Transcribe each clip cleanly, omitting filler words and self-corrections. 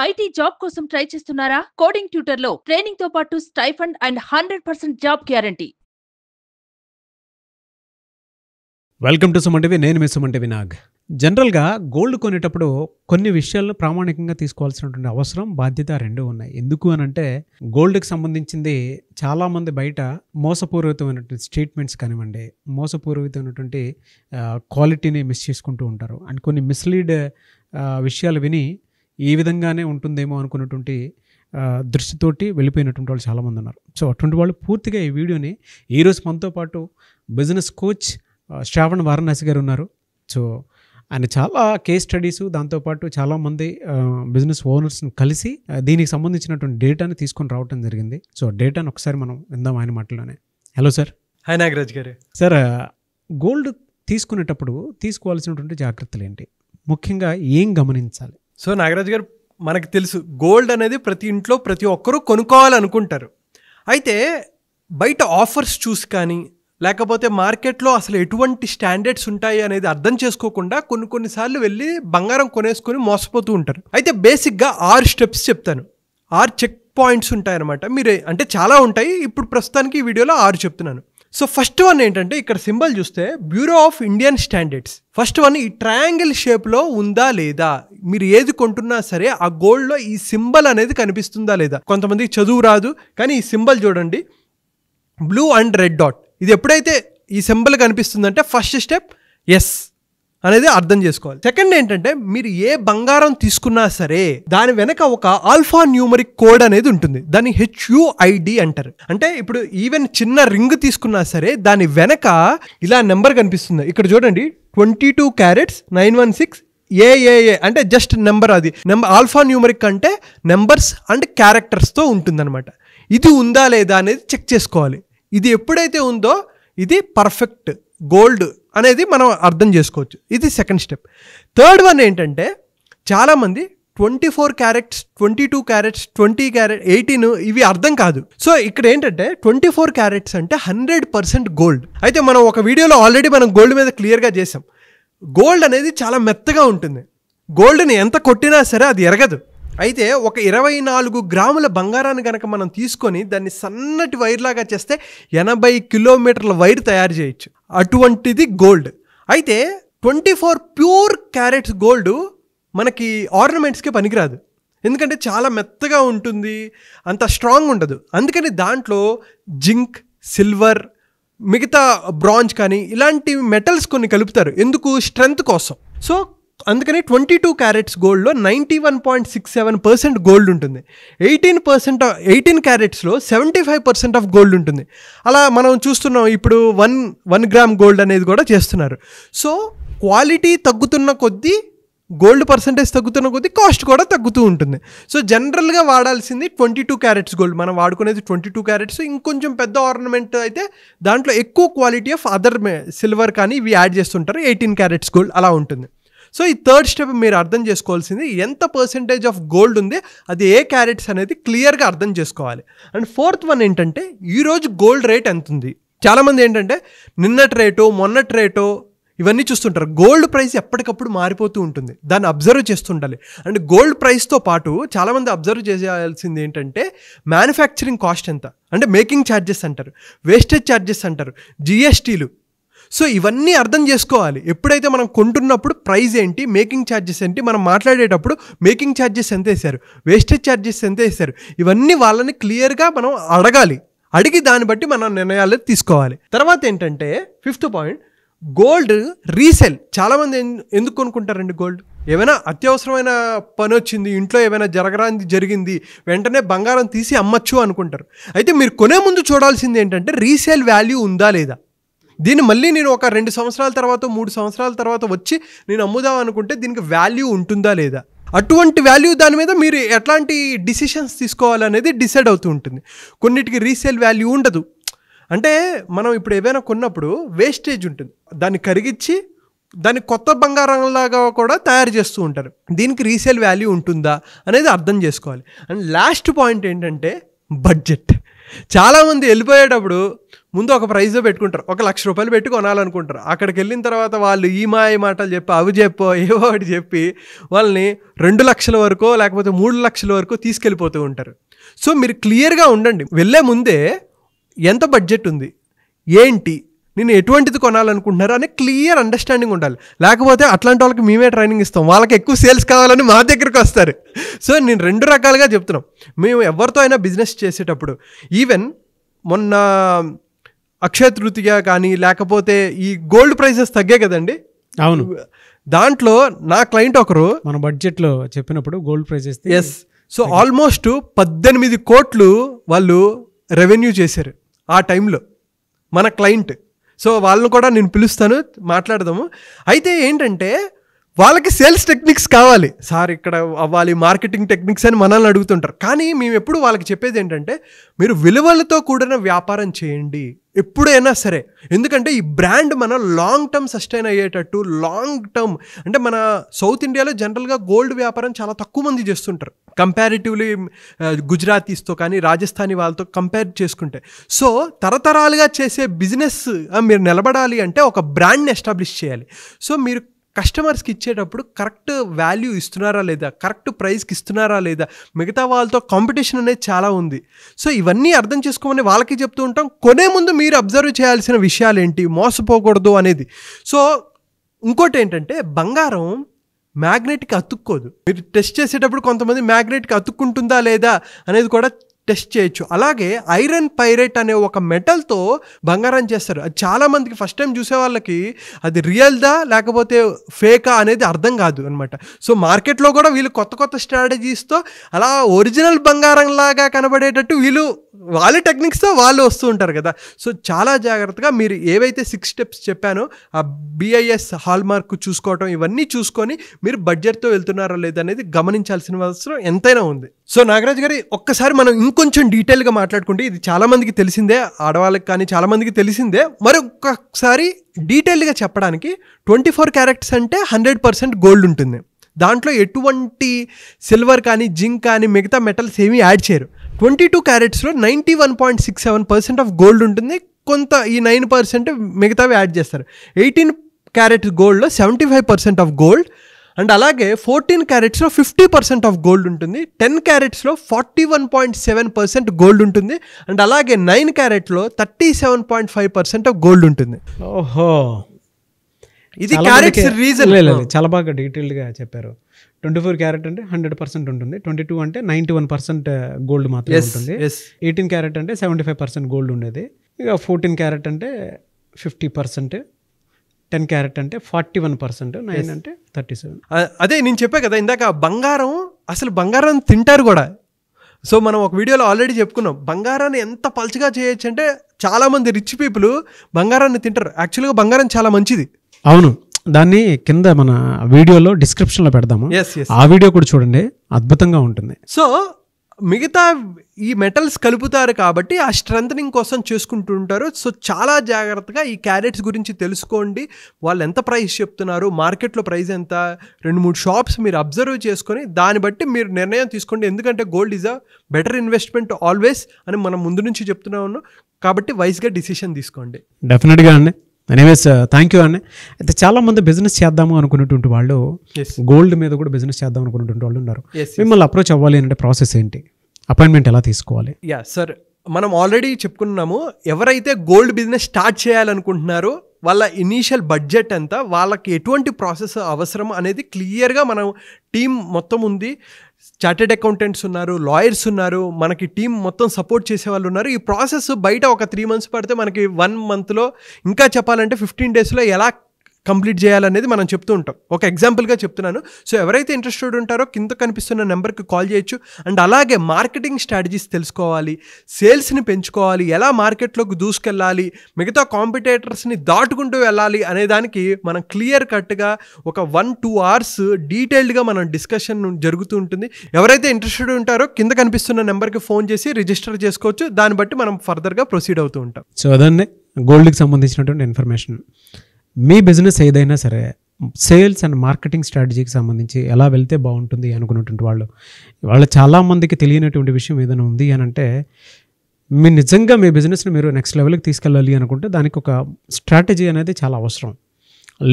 IT job కోసం try చేస్తున్నారా? Coding ట్యూటర్లో training తో పాటు stipend and 100% job guarantee. Welcome to Suman TV. నేను మీ సుమన్ టీవీ నాగ్. జనరల్గా గోల్డ్ కొనేటప్పుడు కొన్ని విషయాలను ప్రామాణికంగా తీసుకోవాల్సినటువంటి అవసరం, బాధ్యత రెండు ఉన్నాయి. ఎందుకు అని అంటే గోల్డ్కి సంబంధించింది చాలామంది బయట మోసపూరితమైనటువంటి స్టేట్మెంట్స్ కానివ్వండి, మోసపూరితమైనటువంటి క్వాలిటీని మిస్ చేసుకుంటూ ఉంటారు. అండ్ కొన్ని మిస్లీడ్ విషయాలు విని ఈ విధంగానే ఉంటుందేమో అనుకున్నటువంటి దృష్టితోటి వెళ్ళిపోయినటువంటి వాళ్ళు చాలామంది ఉన్నారు. సో అటువంటి వాళ్ళు పూర్తిగా ఈ వీడియోని ఈరోజు మనతో పాటు బిజినెస్ కోచ్ శ్రావణ్ వారణాసి గారు ఉన్నారు. సో ఆయన చాలా కేస్ స్టడీస్, దాంతోపాటు చాలామంది బిజినెస్ ఓనర్స్ని కలిసి దీనికి సంబంధించినటువంటి డేటాని తీసుకొని రావడం జరిగింది. సో డేటాను ఒకసారి మనం విందాం ఆయన మాటలోనే. Hello sir. హాయ్ నాగరాజ్ గారు. సార్, గోల్డ్ తీసుకునేటప్పుడు తీసుకోవాల్సినటువంటి జాగ్రత్తలు ఏంటి, ముఖ్యంగా ఏం గమనించాలి? సో నాగరాజ్ గారు, మనకు తెలుసు గోల్డ్ అనేది ప్రతి ఇంట్లో ప్రతి ఒక్కరూ కొనుక్కోవాలనుకుంటారు. అయితే బయట ఆఫర్స్ చూసి కానీ, లేకపోతే మార్కెట్లో అసలు ఎటువంటి స్టాండర్డ్స్ ఉంటాయి అనేది అర్థం చేసుకోకుండా కొన్నిసార్లు వెళ్ళి బంగారం కొనేసుకొని మోసపోతూ ఉంటారు. అయితే బేసిక్గా 6 స్టెప్స్ చెప్తాను. 6 చెక్ పాయింట్స్ ఉంటాయన్నమాట. మీరు అంటే చాలా ఉంటాయి, ఇప్పుడు ప్రస్తుతానికి ఈ వీడియోలో 6 చెప్తున్నాను. సో ఫస్ట్ వన్ ఏంటంటే, ఇక్కడ సింబల్ చూస్తే bureau of Indian standards. First one ఈ ట్రయాంగిల్ షేప్లో ఉందా లేదా, మీరు ఏది కొంటున్నా సరే ఆ గోల్డ్లో ఈ సింబల్ అనేది కనిపిస్తుందా లేదా. కొంతమందికి చదువు రాదు, కానీ ఈ సింబల్ చూడండి, బ్లూ అండ్ రెడ్ డాట్. ఇది ఎప్పుడైతే ఈ సింబల్ కనిపిస్తుందంటే ఫస్ట్ స్టెప్ ఎస్ అనేది అర్థం చేసుకోవాలి. సెకండ్ ఏంటంటే, మీరు ఏ బంగారం తీసుకున్నా సరే దాని వెనక ఒక ఆల్ఫా న్యూమరిక్ కోడ్ అనేది ఉంటుంది. దాన్ని HUID అంటారు. అంటే ఇప్పుడు ఈవెన్ చిన్న రింగ్ తీసుకున్నా సరే దాని వెనక ఇలా నెంబర్ కనిపిస్తుంది. ఇక్కడ చూడండి, 22 క్యారెట్స్ 916 AAA అంటే జస్ట్ నెంబర్. అది నెంబర్ ఆల్ఫా న్యూమరిక్ అంటే నెంబర్స్ అండ్ క్యారెక్టర్స్తో ఉంటుందన్నమాట. ఇది ఉందా లేదా అనేది చెక్ చేసుకోవాలి. ఇది ఎప్పుడైతే ఉందో ఇది పర్ఫెక్ట్ గోల్డ్ అనేది మనం అర్థం చేసుకోవచ్చు. ఇది సెకండ్ స్టెప్. థర్డ్ వన్ ఏంటంటే, చాలామంది 24 క్యారెట్స్ 22 క్యారెట్స్ 20 క్యారెట్ 18 ఇవి అర్థం కాదు. సో ఇక్కడ ఏంటంటే 24 క్యారెట్స్ అంటే 100% గోల్డ్. అయితే మనం ఒక వీడియోలో ఆల్రెడీ మనం గోల్డ్ మీద క్లియర్గా చేసాం. గోల్డ్ అనేది చాలా మెత్తగా ఉంటుంది. గోల్డ్ని ఎంత కొట్టినా సరే అది ఎరగదు. అయితే ఒక 24 గ్రాముల బంగారాన్ని కనుక మనం తీసుకొని దాన్ని సన్నటి వైర్లాగా చేస్తే 80 కిలోమీటర్ల వైర్ తయారు చేయొచ్చు. అటువంటిది గోల్డ్. అయితే 24 ప్యూర్ క్యారెట్స్ గోల్డ్ మనకి ఆర్నమెంట్స్కే పనికిరాదు. ఎందుకంటే చాలా మెత్తగా ఉంటుంది, అంత స్ట్రాంగ్ ఉండదు. అందుకని దాంట్లో జింక్, సిల్వర్, మిగతా బ్రాంజ్ కానీ ఇలాంటి మెటల్స్ కొన్ని కలుపుతారు. ఎందుకు? స్ట్రెంగ్త్ కోసం. సో అందుకని 22 క్యారెట్స్ గోల్డ్లో 91.67% గోల్డ్ ఉంటుంది. 18 క్యారెట్స్లో 75% ఆఫ్ గోల్డ్ ఉంటుంది. అలా మనం చూస్తున్నాం. ఇప్పుడు 1 గ్రామ్ గోల్డ్ అనేది కూడా చేస్తున్నారు. సో క్వాలిటీ తగ్గుతున్న కొద్దీ, గోల్డ్ పర్సంటేజ్ తగ్గుతున్న కొద్దీ కాస్ట్ కూడా తగ్గుతూ ఉంటుంది. సో జనరల్గా వాడాల్సింది 22 క్యారెట్స్ గోల్డ్. మనం వాడుకునేది 22 క్యారెట్స్. ఇంకొంచెం పెద్ద ఆర్నమెంట్ అయితే దాంట్లో ఎక్కువ క్వాలిటీ ఆఫ్ అదర్ సిల్వర్ కానీ ఇవి యాడ్ చేస్తుంటారు. 18 క్యారెట్స్ గోల్డ్ అలా ఉంటుంది. సో ఈ థర్డ్ స్టెప్ మీరు అర్థం చేసుకోవాల్సింది, ఎంత పర్సెంటేజ్ ఆఫ్ గోల్డ్ ఉంది, అది ఏ క్యారెట్స్ అనేది క్లియర్గా అర్థం చేసుకోవాలి. అండ్ ఫోర్త్ వన్ ఏంటంటే, ఈరోజు గోల్డ్ రేట్ ఎంత ఉంది. చాలామంది ఏంటంటే నిన్నటి రేటో మొన్నటి రేటో ఇవన్నీ చూస్తుంటారు. గోల్డ్ ప్రైస్ ఎప్పటికప్పుడు మారిపోతూ ఉంటుంది, దాన్ని అబ్జర్వ్ చేస్తుండాలి. అండ్ గోల్డ్ ప్రైస్తో పాటు చాలామంది అబ్జర్వ్ చేయాల్సింది ఏంటంటే, మ్యానుఫ్యాక్చరింగ్ కాస్ట్ ఎంత, అంటే మేకింగ్ ఛార్జెస్ అంటారు, వేస్టేజ్ ఛార్జెస్ అంటారు, GSTలు. సో ఇవన్నీ అర్థం చేసుకోవాలి. ఎప్పుడైతే మనం కొంటున్నప్పుడు ప్రైస్ ఏంటి, మేకింగ్ ఛార్జెస్ ఏంటి, మనం మాట్లాడేటప్పుడు మేకింగ్ ఛార్జెస్ ఎంత వేశారు, వేస్టేజ్ ఛార్జెస్ ఎంత వేశారు, ఇవన్నీ వాళ్ళని క్లియర్గా మనం అడగాలి. అడిగి దాన్ని బట్టి మనం నిర్ణయాలు తీసుకోవాలి. తర్వాత ఏంటంటే, ఫిఫ్త్ పాయింట్, గోల్డ్ రీసేల్. చాలామంది ఎందుకు కొనుక్కుంటారండి గోల్డ్? ఏమైనా అత్యవసరమైన పని వచ్చింది, ఇంట్లో ఏమైనా జరిగింది, వెంటనే బంగారం తీసి అమ్మచ్చు అనుకుంటారు. అయితే మీరు కొనే ముందు చూడాల్సింది ఏంటంటే, రీసేల్ వాల్యూ ఉందా లేదా. దీన్ని మళ్ళీ నేను ఒక 2 సంవత్సరాల తర్వాత 3 సంవత్సరాల తర్వాత వచ్చి నేను అమ్ముదాం అనుకుంటే దీనికి వాల్యూ ఉంటుందా లేదా. అటువంటి వాల్యూ దాని మీద మీరు ఎట్లాంటి డిసిషన్స్ తీసుకోవాలనేది డిసైడ్ అవుతూ ఉంటుంది. కొన్నిటికి రీసేల్ వాల్యూ ఉండదు. అంటే మనం ఇప్పుడు ఏవైనా కొన్నప్పుడు వేస్టేజ్ ఉంటుంది, దాన్ని కరిగించి దాన్ని కొత్త బంగారంలాగా కూడా తయారు చేస్తూ ఉంటారు. దీనికి రీసేల్ వాల్యూ ఉంటుందా అనేది అర్థం చేసుకోవాలి. అండ్ లాస్ట్ పాయింట్ ఏంటంటే, బడ్జెట్. చాలామంది వెళ్ళిపోయేటప్పుడు ముందు ఒక ప్రైజ్ పెట్టుకుంటారు, 1,00,000 రూపాయలు పెట్టి కొనాలనుకుంటారు. అక్కడికి వెళ్ళిన తర్వాత వాళ్ళు ఈ మాయ మాటలు చెప్పి అవి చెప్పో ఏవో ఒకటి చెప్పి వాళ్ళని 2 లక్షల వరకు లేకపోతే 3 లక్షల వరకు తీసుకెళ్ళిపోతూ ఉంటారు. సో మీరు క్లియర్గా ఉండండి, వెళ్ళే ముందే ఎంత బడ్జెట్ ఉంది, ఏంటి, నేను ఎటువంటిది కొనాలనుకుంటున్నారు అనే క్లియర్ అండర్స్టాండింగ్ ఉండాలి. లేకపోతే అట్లాంటి వాళ్ళకి మేమే ట్రైనింగ్ ఇస్తాం, వాళ్ళకి ఎక్కువ సేల్స్ కావాలని మా దగ్గరికి వస్తారు. సో నేను 2 రకాలుగా చెప్తున్నాం. మేము ఎవరితో అయినా బిజినెస్ చేసేటప్పుడు, ఈవెన్ మొన్న అక్షయ తృతీయ కానీ లేకపోతే ఈ గోల్డ్ ప్రైసెస్ తగ్గాయి కదండి. అవును, దాంట్లో నా క్లయింట్ ఒకరు మన బడ్జెట్లో చెప్పినప్పుడు గోల్డ్ ప్రైసెస్ సో ఆల్మోస్ట్ 18 కోట్లు వాళ్ళు రెవెన్యూ చేశారు ఆ టైంలో మన క్లయింట్. సో వాళ్ళని కూడా నేను పిలుస్తాను, మాట్లాడదాము. అయితే ఏంటంటే వాళ్ళకి సేల్స్ టెక్నిక్స్ కావాలి, సార్ ఇక్కడ అవ్వాలి, మార్కెటింగ్ టెక్నిక్స్ అని మనల్ని అడుగుతుంటారు. కానీ మేము ఎప్పుడు వాళ్ళకి చెప్పేది ఏంటంటే మీరు విలువలతో కూడిన వ్యాపారం చేయండి ఎప్పుడైనా సరే. ఎందుకంటే ఈ బ్రాండ్ మన లాంగ్ టర్మ్ సస్టైన్ అయ్యేటట్టు, లాంగ్ టర్మ్ అంటే మన సౌత్ ఇండియాలో జనరల్గా గోల్డ్ వ్యాపారం చాలా తక్కువ మంది చేస్తుంటారు కంపారిటివ్లీ గుజరాతీస్తో కానీ రాజస్థానీ వాళ్ళతో కంపేర్ చేసుకుంటే. సో తరతరాలుగా చేసే బిజినెస్ మీరు నిలబడాలి అంటే ఒక బ్రాండ్ని ఎస్టాబ్లిష్ చేయాలి. సో మీరు కస్టమర్స్కి ఇచ్చేటప్పుడు కరెక్ట్ వాల్యూ ఇస్తున్నారా లేదా, కరెక్ట్ ప్రైస్కి ఇస్తున్నారా లేదా, మిగతా వాళ్ళతో కాంపిటీషన్ అనేది చాలా ఉంది. సో ఇవన్నీ అర్థం చేసుకోమని వాళ్ళకి చెప్తూ ఉంటాం. కొనే ముందు మీరు అబ్జర్వ్ చేయాల్సిన విషయాలు ఏంటి, మోసపోకూడదు అనేది. సో ఇంకోటి ఏంటంటే బంగారం మ్యాగ్నెట్కి అతుక్కోదు. మీరు టెస్ట్ చేసేటప్పుడు కొంతమంది మ్యాగ్నెట్కి అతుక్కుంటుందా లేదా అనేది కూడా టెస్ట్ చేయొచ్చు. అలాగే ఐరన్ పైరేట్ అనే ఒక మెటల్తో బంగారం చేస్తారు. అది చాలామందికి ఫస్ట్ టైం చూసే వాళ్ళకి అది రియల్దా లేకపోతే ఫేకా అనేది అర్థం కాదు అనమాట. సో మార్కెట్లో కూడా వీళ్ళు కొత్త కొత్త స్ట్రాటజీస్తో అలా ఒరిజినల్ బంగారంలాగా కనబడేటట్టు వాళ్ళ టెక్నిక్స్తో వాళ్ళు వస్తూ ఉంటారు కదా. సో చాలా జాగ్రత్తగా మీరు ఏవైతే 6 స్టెప్స్ చెప్పానో ఆ BIS హాల్ మార్క్ చూసుకోవటం, ఇవన్నీ చూసుకొని మీరు బడ్జెట్తో వెళ్తున్నారా లేదనేది గమనించాల్సిన అవసరం ఎంతైనా ఉంది. సో నాగరాజ్ గారి ఒక్కసారి మనం ఇంకొంచెం డీటెయిల్గా మాట్లాడుకుంటే, ఇది చాలామందికి తెలిసిందే, ఆడవాళ్ళకి కానీ చాలామందికి తెలిసిందే, మరొకసారి డీటెయిల్గా చెప్పడానికి 24 క్యారెట్స్ అంటే 100% గోల్డ్ ఉంటుంది. దాంట్లో ఎటువంటి సిల్వర్ కానీ జింక్ కానీ మిగతా మెటల్స్ ఏమీ యాడ్ చేయరు. 22 క్యారెట్స్లో 91.67% ఆఫ్ గోల్డ్ ఉంటుంది. కొంత ఈ 9% మిగతావి యాడ్ చేస్తారు. 18 క్యారెట్స్ గోల్డ్లో 75% ఆఫ్ గోల్డ్. అండ్ అలాగే 14 క్యారెట్స్లో 50% ఆఫ్ గోల్డ్ ఉంటుంది. 10 క్యారెట్స్లో 41.7% గోల్డ్ ఉంటుంది. అండ్ అలాగే 9 క్యారెట్లో 37.5% ఆఫ్ గోల్డ్ ఉంటుంది. ఓహో, ఇది క్యారెట్స్ రీజన్. చాలా బాగా డీటెయిల్డ్గా చెప్పారు. 24 క్యారెట్ అంటే 100% ఉంటుంది, 22 అంటే 91% గోల్డ్ మాత్రమే ఉంటుంది, 18 క్యారెట్ అంటే 75% గోల్డ్ ఉండేది, ఇక 14 క్యారెట్ అంటే 50%, 10 క్యారెట్ అంటే 41%, 9 అంటే 37. అదే నేను చెప్పా కదా ఇందాక, అసలు బంగారం తింటారు కూడా. సో మనం ఒక వీడియోలో ఆల్రెడీ చెప్పుకున్నాం, బంగారాన్ని ఎంత పల్చగా చేయొచ్చు అంటే చాలామంది రిచ్ పీపుల్ బంగారాన్ని తింటారు. యాక్చువల్గా బంగారం చాలా మంచిది. అవును, దాన్ని కింద మన వీడియోలో డిస్క్రిప్షన్లో పెడదాము, ఆ వీడియో కూడా చూడండి, అద్భుతంగా ఉంటుంది. సో మిగతా ఈ మెటల్స్ కలుపుతారు కాబట్టి ఆ స్ట్రెంథనింగ్ కోసం చేసుకుంటూ ఉంటారు. సో చాలా జాగ్రత్తగా ఈ క్యారెట్స్ గురించి తెలుసుకోండి. వాళ్ళు ఎంత ప్రైస్ చెప్తున్నారు, మార్కెట్లో ప్రైస్ ఎంత, 2-3 షాప్స్ మీరు అబ్జర్వ్ చేసుకొని దాన్ని బట్టి మీరు నిర్ణయం తీసుకోండి. ఎందుకంటే gold is a better investment always అని మనం ముందు నుంచి చెప్తూనే ఉన్నాం. కాబట్టి వైస్గా డిసిషన్ తీసుకోండి. డెఫినెట్గా అండి. ఎనీవేస్ థ్యాంక్ యూ అండి. అయితే చాలామంది బిజినెస్ చేద్దాము అనుకునేటువంటి వాళ్ళు, గోల్డ్ మీద కూడా బిజినెస్ చేద్దాం అనుకునేటువంటి వాళ్ళు ఉన్నారు. మిమ్మల్ని అప్రోచ్ అవ్వాలి అంటే ప్రాసెస్ ఏంటి, అపాయింట్మెంట్ ఎలా తీసుకోవాలి? సార్, మనం ఆల్రెడీ చెప్పుకున్నాము, ఎవరైతే గోల్డ్ బిజినెస్ స్టార్ట్ చేయాలనుకుంటున్నారో వాళ్ళ ఇనీషియల్ బడ్జెట్ ఎంత, వాళ్ళకి ఎటువంటి ప్రాసెస్ అవసరం అనేది క్లియర్గా మనం టీం మొత్తం ఉంది. చార్టెడ్ అకౌంటెంట్స్ ఉన్నారు, లాయర్స్ ఉన్నారు, మనకి టీం మొత్తం సపోర్ట్ చేసే వాళ్ళు ఉన్నారు. ఈ ప్రాసెస్ బయట ఒక 3 months పడితే మనకి 1 monthలో, ఇంకా చెప్పాలంటే 15 daysలో ఎలా కంప్లీట్ చేయాలనేది మనం చెప్తూ ఉంటాం. ఒక ఎగ్జాంపుల్గా చెప్తున్నాను. సో ఎవరైతే ఇంట్రెస్టెడ్ ఉంటారో కింద కనిపిస్తున్న నెంబర్కి కాల్ చేయొచ్చు. అండ్ అలాగే మార్కెటింగ్ స్ట్రాటజీస్ తెలుసుకోవాలి, సేల్స్ని పెంచుకోవాలి, ఎలా మార్కెట్లోకి దూసుకెళ్ళాలి, మిగతా కాంపిటేటర్స్ని దాటుకుంటూ వెళ్ళాలి అనే దానికి మనం క్లియర్ కట్గా ఒక 1-2 hours డీటెయిల్డ్గా మనం డిస్కషన్ జరుగుతూ ఉంటుంది. ఎవరైతే ఇంట్రెస్టెడ్ ఉంటారో కింద కనిపిస్తున్న నెంబర్కి ఫోన్ చేసి రిజిస్టర్ చేసుకోవచ్చు. దాన్ని బట్టి మనం ఫర్దర్గా ప్రొసీడ్ అవుతూ ఉంటాం. సో అదండి గోల్డ్కి సంబంధించినటువంటి ఇన్ఫర్మేషన్. మీ బిజినెస్ ఏదైనా సరే సేల్స్ అండ్ మార్కెటింగ్ స్ట్రాటజీకి సంబంధించి ఎలా వెళ్తే బాగుంటుంది అనుకున్నటువంటి వాళ్ళు చాలామందికి తెలియనటువంటి విషయం ఏదైనా ఉంది అని అంటే, మీరు నిజంగా మీ బిజినెస్ని మీరు నెక్స్ట్ లెవెల్కి తీసుకెళ్ళాలి అనుకుంటే దానికి ఒక స్ట్రాటజీ అనేది చాలా అవసరం.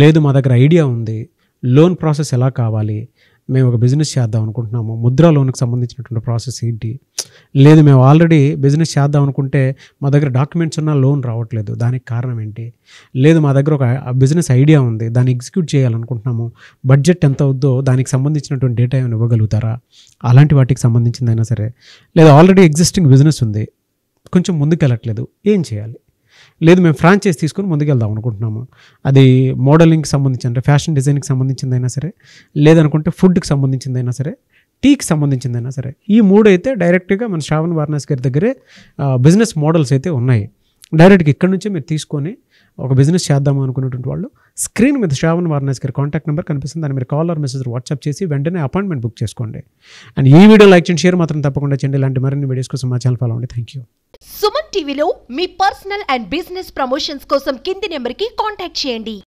లేదు మా దగ్గర ఐడియా ఉంది, లోన్ ప్రాసెస్ ఎలా కావాలి, మేము ఒక బిజినెస్ చేద్దాం అనుకుంటున్నాము, ముద్రా లోన్కి సంబంధించినటువంటి ప్రాసెస్ ఏంటి, లేదు మేము ఆల్రెడీ బిజినెస్ చేద్దాం అనుకుంటే మా దగ్గర డాక్యుమెంట్స్ ఉన్న లోన్ రావట్లేదు, దానికి కారణం ఏంటి, లేదు మా దగ్గర ఒక బిజినెస్ ఐడియా ఉంది, దాన్ని ఎగ్జిక్యూట్ చేయాలనుకుంటున్నాము, బడ్జెట్ ఎంత అవుద్దో దానికి సంబంధించినటువంటి డేటా ఏమైనా ఇవ్వగలుగుతారా, అలాంటి వాటికి సంబంధించిందైనా సరే, లేదా ఆల్రెడీ ఎగ్జిస్టింగ్ బిజినెస్ ఉంది కొంచెం ముందుకెళ్ళట్లేదు, ఏం చేయాలి, లేదు మేము ఫ్రాంచైజ్ తీసుకొని ముందుకెళ్దాం అనుకుంటున్నాము, అది మోడలింగ్కి సంబంధించి అంటే ఫ్యాషన్ డిజైన్కి సంబంధించిందైనా సరే, లేదనుకుంటే ఫుడ్కి సంబంధించిందైనా సరే, టీకి సంబంధించిందైనా సరే, ఈ 3 అయితే డైరెక్ట్గా మన శ్రావణ్ వారణాసి గారి దగ్గరే బిజినెస్ మోడల్స్ అయితే ఉన్నాయి. డైరెక్ట్గా ఇక్కడ నుంచే మీరు తీసుకొని ఒక బిజినెస్ చేద్దాము అనుకున్నటువంటి వాళ్ళు స్క్రీన్ మీద శ్రావణ్ వారణాసి గారి కాంటాక్ట్ నెంబర్ కనిపిస్తుంది, దాన్ని మీరు కాల్ ఆర్ మెసేజ్ వాట్సాప్ చేసి వెంటనే అపాయింట్మెంట్ బుక్ చేసుకోండి. అండ్ ఈ వీడియో లైక్ చేయండి, షేర్ మాత్రం తప్పకుండా చేయండి. ఇలాంటి మరిన్ని వీడియోస్ కోసం మా ఛానల్ ఫాలో అవ్వండి. Thank you. సుమన్ టీవీలో మీ పర్సనల్ అండ్ బిజినెస్ ప్రమోషన్స్ కోసం కింది నెంబర్కి కాంటాక్ట్ చేయండి.